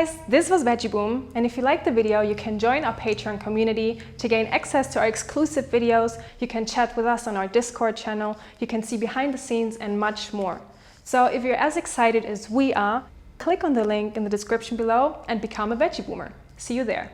guys, this was VeggieBoom, and if you liked the video, you can join our Patreon community to gain access to our exclusive videos. You can chat with us on our Discord channel, you can see behind the scenes and much more. So if you're as excited as we are, click on the link in the description below and become a VeggieBoomer. See you there.